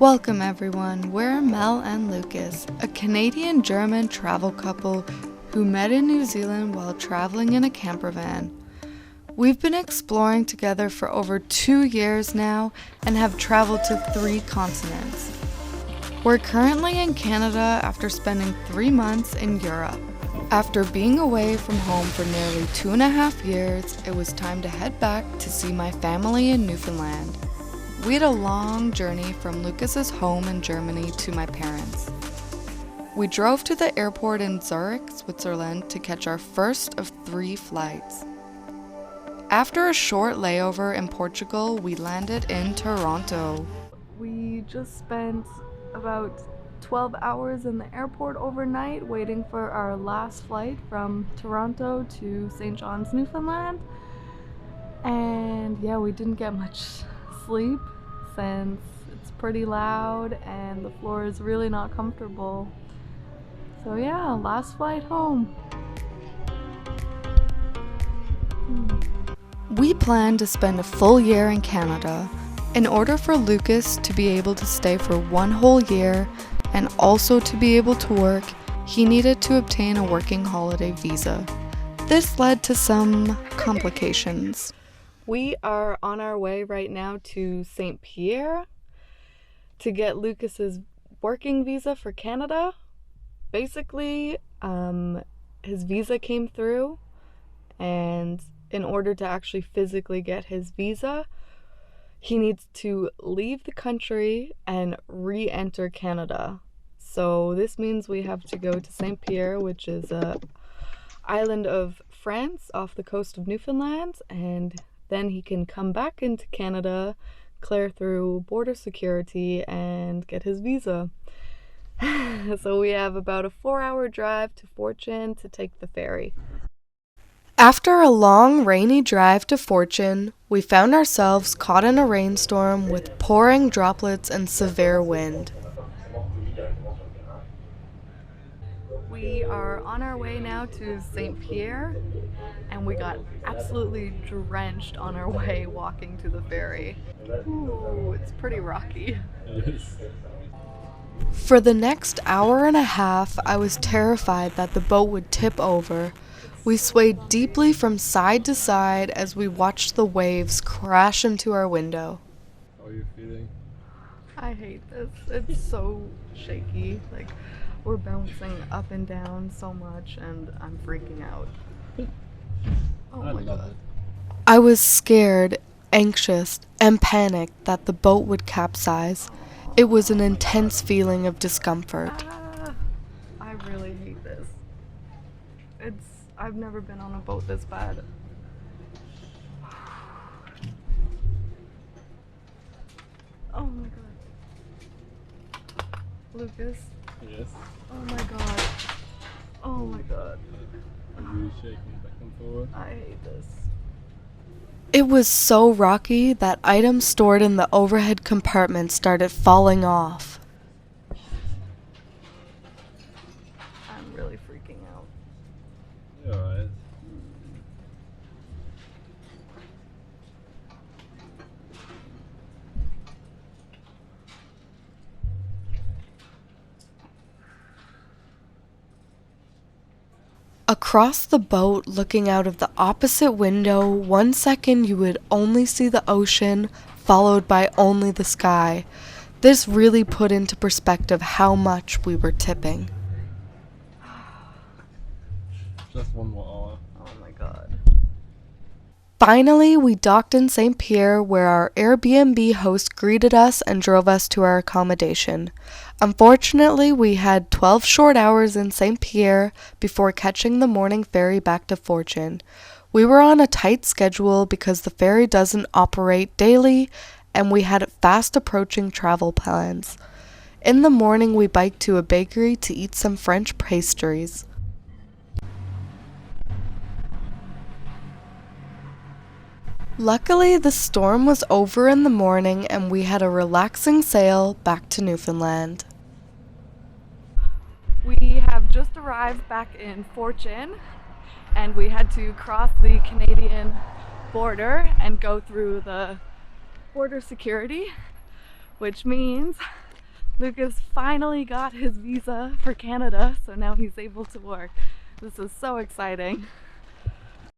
Welcome everyone, we're Mel and Lukas, a Canadian-German travel couple who met in New Zealand while traveling in a camper van. We've been exploring together for over 2 years now and have traveled to 3 continents. We're currently in Canada after spending 3 months in Europe. After being away from home for nearly 2.5 years, it was time to head back to see my family in Newfoundland. We had a long journey from Lukas's home in Germany to my parents. We drove to the airport in Zurich, Switzerland to catch our first of 3 flights. After a short layover in Portugal, we landed in Toronto. We just spent about 12 hours in the airport overnight waiting for our last flight from Toronto to St. John's, Newfoundland. And yeah, we didn't get much sleep since it's pretty loud and the floor is really not comfortable. So yeah, last flight home. We planned to spend a full year in Canada. In order for Lukas to be able to stay for 1 whole year and also to be able to work, he needed to obtain a working holiday visa. This led to some complications. We are on our way right now to St.Pierre to get Lukas's working visa for Canada. Basically, his visa came through, and in order to actually physically get his visa, he needs to leave the country and re-enter Canada. So this means we have to go to St.Pierre, which is an island of France off the coast of Newfoundland, and then he can come back into Canada, clear through border security, and get his visa. So we have about a 4-hour drive to Fortune to take the ferry. After a long, rainy drive to Fortune, we found ourselves caught in a rainstorm with pouring droplets and severe wind. We are on our way now to St.Pierre, and we got absolutely drenched on our way walking to the ferry. Ooh, it's pretty rocky. For the next hour and a half, I was terrified that the boat would tip over. We swayed deeply from side to side as we watched the waves crash into our window. How are you feeling? I hate this. It's so shaky. Like, we're bouncing up and down so much, and I'm freaking out. Oh my god. I was scared, anxious, and panicked that the boat would capsize. It was an intense feeling of discomfort. I really hate this. I've never been on a boat this bad. Oh my god. Lukas? Yes. Oh my god. Oh my god. Are you shaking back and forth? I hate this. It was so rocky that items stored in the overhead compartment started falling off. I'm really freaking out. You're alright. Across the boat, looking out of the opposite window, 1 second you would only see the ocean, followed by only the sky. This really put into perspective how much we were tipping. Just 1 more hour. Oh my god. Finally, we docked in St. Pierre, where our Airbnb host greeted us and drove us to our accommodation. Unfortunately, we had 12 short hours in St. Pierre before catching the morning ferry back to Fortune. We were on a tight schedule because the ferry doesn't operate daily, and we had fast approaching travel plans. In the morning, we biked to a bakery to eat some French pastries. Luckily, the storm was over in the morning and we had a relaxing sail back to Newfoundland. We have just arrived back in Fortune, and we had to cross the Canadian border and go through the border security, which means Lucas finally got his visa for Canada, so now he's able to work. This is so exciting.